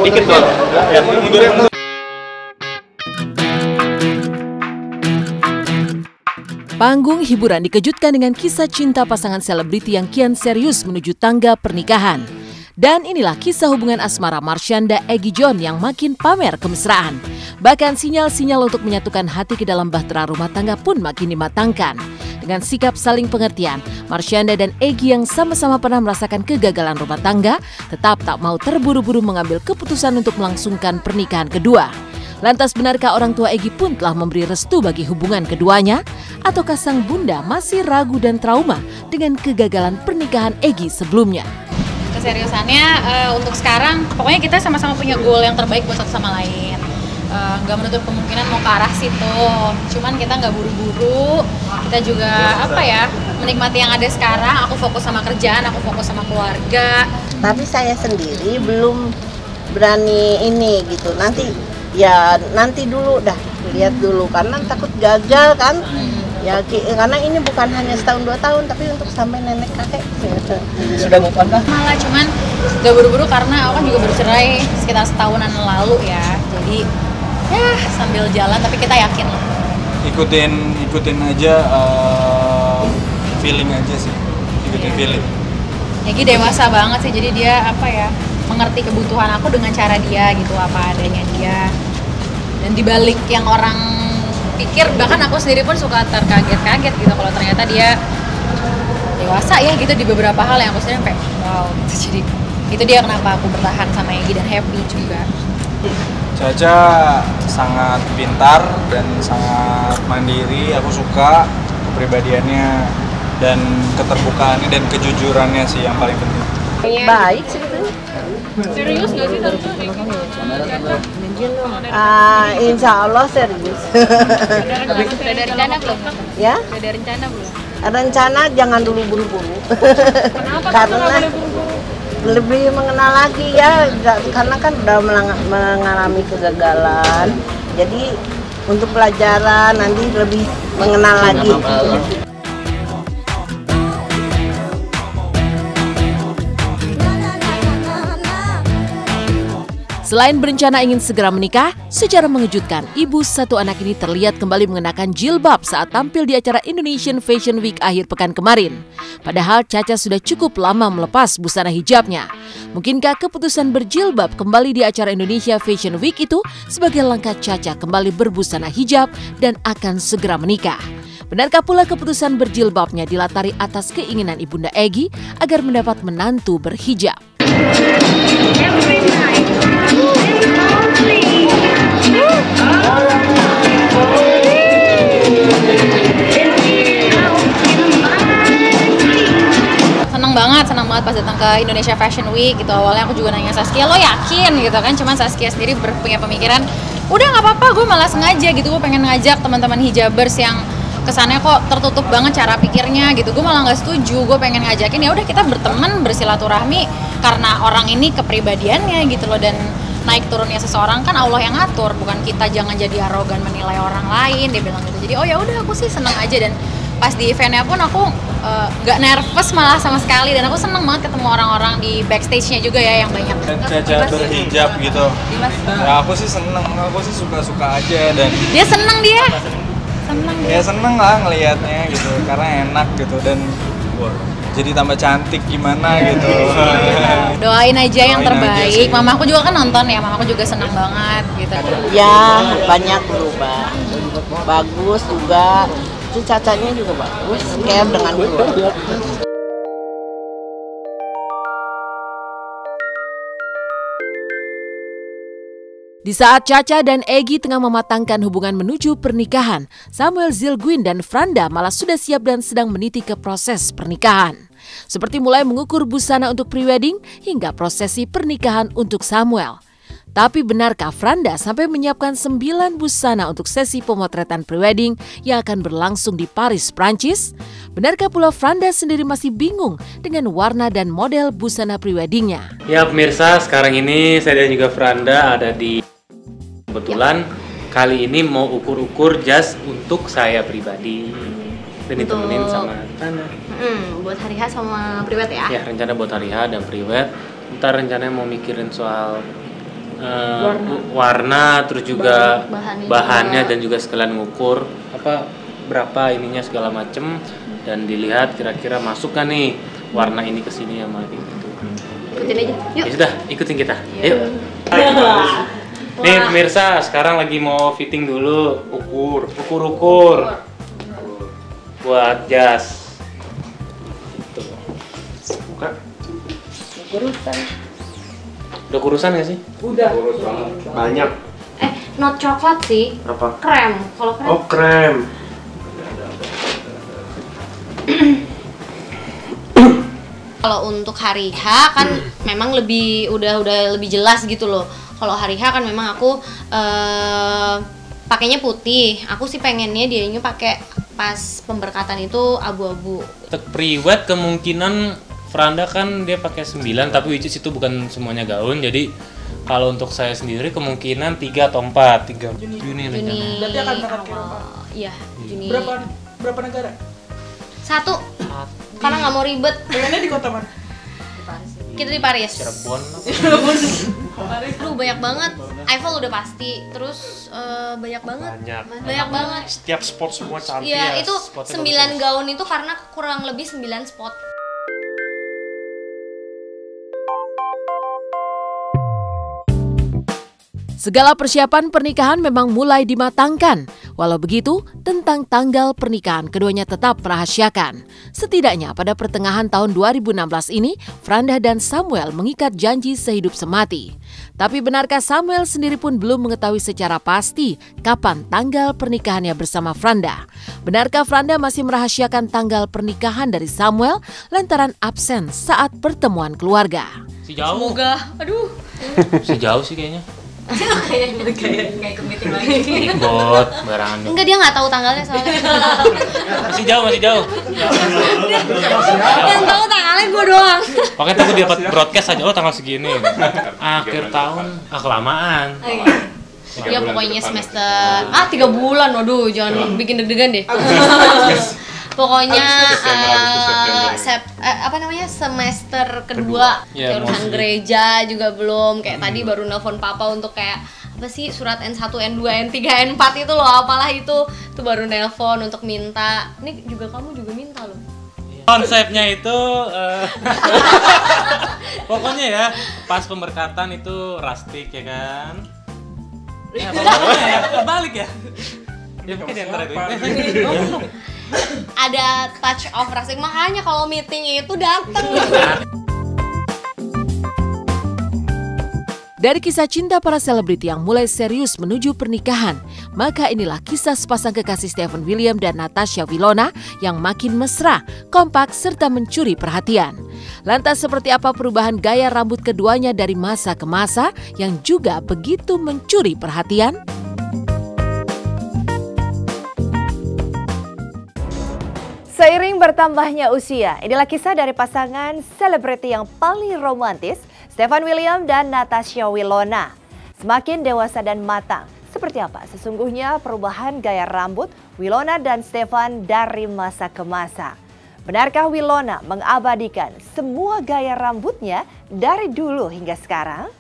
dikit doang. Ya, mundur. Panggung hiburan dikejutkan dengan kisah cinta pasangan selebriti yang kian serius menuju tangga pernikahan. Dan inilah kisah hubungan asmara Marshanda Egy John yang makin pamer kemesraan. Bahkan sinyal-sinyal untuk menyatukan hati ke dalam bahtera rumah tangga pun makin dimatangkan. Dengan sikap saling pengertian, Marshanda dan Egy yang sama-sama pernah merasakan kegagalan rumah tangga, tetap tak mau terburu-buru mengambil keputusan untuk melangsungkan pernikahan kedua. Lantas benarkah orang tua Egy pun telah memberi restu bagi hubungan keduanya? Ataukah sang bunda masih ragu dan trauma dengan kegagalan pernikahan Egy sebelumnya? Keseriusannya untuk sekarang, pokoknya kita sama-sama punya goal yang terbaik buat satu sama lain. Nggak menutup kemungkinan mau ke arah situ. Cuman kita nggak buru-buru, kita juga menikmati yang ada sekarang. Aku fokus sama kerjaan, aku fokus sama keluarga. Tapi saya sendiri belum berani ini gitu. Nanti dulu dah, lihat dulu karena takut gagal kan. Ya karena ini bukan hanya setahun 2 tahun tapi untuk sampai nenek kakek. Sudah move on kah? Malah cuman gak buru-buru karena aku kan juga bercerai sekitar setahunan lalu ya. Jadi ya sambil jalan tapi kita yakin lah. Ikutin aja feeling aja sih. Ikutin feeling. Egy dewasa banget sih, jadi dia mengerti kebutuhan aku dengan cara dia gitu, apa adanya dia. Dan dibalik yang orang pikir, bahkan aku sendiri pun suka terkaget-kaget gitu kalau ternyata dia dewasa ya gitu di beberapa hal yang aku sendiri kayak wow gitu. Jadi itu dia kenapa aku bertahan sama Egy dan happy juga. Caca sangat pintar dan sangat mandiri, aku suka kepribadiannya dan keterbukaannya dan kejujurannya sih yang paling penting. Baik sebetulnya. Serius nggak sih Tante? Insya Allah serius. Udah ada rencana belum? Ya? Udah ada rencana belum? Rencana jangan dulu buru-buru. Karena lebih mengenal lagi ya, karena kan udah mengalami kegagalan. Jadi untuk pelajaran nanti lebih mengenal lagi. Selain berencana ingin segera menikah, secara mengejutkan ibu satu anak ini terlihat kembali mengenakan jilbab saat tampil di acara Indonesian Fashion Week akhir pekan kemarin. Padahal Caca sudah cukup lama melepas busana hijabnya. Mungkinkah keputusan berjilbab kembali di acara Indonesia Fashion Week itu sebagai langkah Caca kembali berbusana hijab dan akan segera menikah? Benarkah pula keputusan berjilbabnya dilatari atas keinginan ibunda Egy agar mendapat menantu berhijab? Senang banget pas datang ke Indonesia Fashion Week gitu. Awalnya aku juga nanya Saskia, lo yakin gitu kan? Cuman Saskia sendiri punya pemikiran, udah nggak apa-apa, gue malah sengaja gitu, gue pengen ngajak teman-teman hijabers yang kesannya kok tertutup banget cara pikirnya gitu. Gue malah nggak setuju, gue pengen ngajakin ya udah kita berteman bersilaturahmi karena orang ini kepribadiannya gitu loh, dan naik turunnya seseorang kan Allah yang ngatur, bukan kita. Jangan jadi arogan menilai orang lain, dia bilang gitu. Jadi oh ya udah, aku sih seneng aja. Dan pas di eventnya pun aku nggak nervous malah sama sekali, dan aku seneng banget ketemu orang-orang di backstage-nya juga ya yang banyak. Caca berhijab gitu. Ya aku sih seneng, aku sih suka-suka aja. Dan dia seneng seneng ya seneng lah ngelihatnya gitu karena enak gitu, dan jadi tambah cantik gimana gitu. Doain aja yang terbaik. Mama aku juga kan nonton ya, mama aku juga senang banget gitu. Ya banyak berubah, bagus juga. Cacanya juga bagus, kayak dengan keluarga. Di saat Caca dan Egy tengah mematangkan hubungan menuju pernikahan, Samuel Zilguin dan Franda malah sudah siap dan sedang meniti ke proses pernikahan. Seperti mulai mengukur busana untuk prewedding hingga prosesi pernikahan untuk Samuel. Tapi benarkah Franda sampai menyiapkan 9 busana untuk sesi pemotretan prewedding yang akan berlangsung di Paris, Prancis? Benarkah pula Franda sendiri masih bingung dengan warna dan model busana preweddingnya? Ya pemirsa, sekarang ini saya dan juga Franda ada di kebetulan kali ini mau ukur-ukur jas untuk saya pribadi dan ditemenin sama Franda. Buat hari H sama priwet ya? Ya rencana buat hari H dan priwet. Ntar rencananya mau mikirin soal warna, terus juga bahannya juga. dan juga sekalian ngukur berapa ininya segala macem, dan dilihat kira-kira masuk kan nih warna ini ke sini sama gitu. Ikutin aja. Yuk. Ya sudah, ikutin kita. Yuk. Nih pemirsa, sekarang lagi mau fitting dulu, ukur buat jas. Gitu. Buka. Udah kurusan nggak sih? Udah. Kurus banget. Banyak. Not coklat sih. Apa? Krem. Kalau krem. Oh, krem. Kalau untuk hari H kan memang udah lebih jelas gitu loh. Kalau hari H kan memang aku pakainya putih. Aku sih pengennya dianya pakai pas pemberkatan itu abu-abu. Untuk priwet kemungkinan Franda kan dia pakai 9, tapi which is itu bukan semuanya gaun. Jadi kalau untuk saya sendiri kemungkinan 3 atau 4. Juni. Berarti akan berangkat ke Eropa? Iya, Juni. Berapa negara? 1. Karena nggak mau ribet. Pengennya di kota mana? Kita di Paris. Cirebon. Aduh, banyak banget. Eiffel udah pasti. Terus banyak banget. Banyak banget. Setiap spot semua cantik. Iya, itu spotnya 9 gaun itu karena kurang lebih 9 spot. Segala persiapan pernikahan memang mulai dimatangkan. Walau begitu, tentang tanggal pernikahan keduanya tetap merahasiakan. Setidaknya pada pertengahan tahun 2016 ini, Franda dan Samuel mengikat janji sehidup semati. Tapi benarkah Samuel sendiri pun belum mengetahui secara pasti kapan tanggal pernikahannya bersama Franda? Benarkah Franda masih merahasiakan tanggal pernikahan dari Samuel lantaran absen saat pertemuan keluarga? Si jauh. Semoga, aduh. Si jauh sih kayaknya. Kayak ikut meeting lagi. Bot, barangan. Enggak, dia nggak tahu tanggalnya soalnya. Masih jauh. Yang tahu tanggalnya gue doang. Makanya tunggu dia dapat broadcast aja, tanggal segini. Akhir tahun, kelamaan. Ya pokoknya semester 3 bulan, waduh jangan bikin deg-degan deh. Pokoknya semester kedua, Ya, urusan gereja juga belum, kayak tadi baru nelpon papa untuk kayak apa sih surat N1, N2, N3, N4 itu loh, apalah itu tuh baru nelpon untuk minta. Ini juga kamu juga minta loh. Konsepnya itu pokoknya ya pas pemberkatan itu rustic ya kan. Ya, ya balik ya. Ya mungkin di antara itu. Ada touch of rustic, makanya kalau meeting itu datang. Dari kisah cinta para selebriti yang mulai serius menuju pernikahan, maka inilah kisah sepasang kekasih Stephen William dan Natasha Wilona yang makin mesra, kompak, serta mencuri perhatian. Lantas seperti apa perubahan gaya rambut keduanya dari masa ke masa yang juga begitu mencuri perhatian? Seiring bertambahnya usia, inilah kisah dari pasangan selebriti yang paling romantis, Stephen William dan Natasha Wilona. Semakin dewasa dan matang, seperti apa sesungguhnya perubahan gaya rambut Wilona dan Stephen dari masa ke masa? Benarkah Wilona mengabadikan semua gaya rambutnya dari dulu hingga sekarang?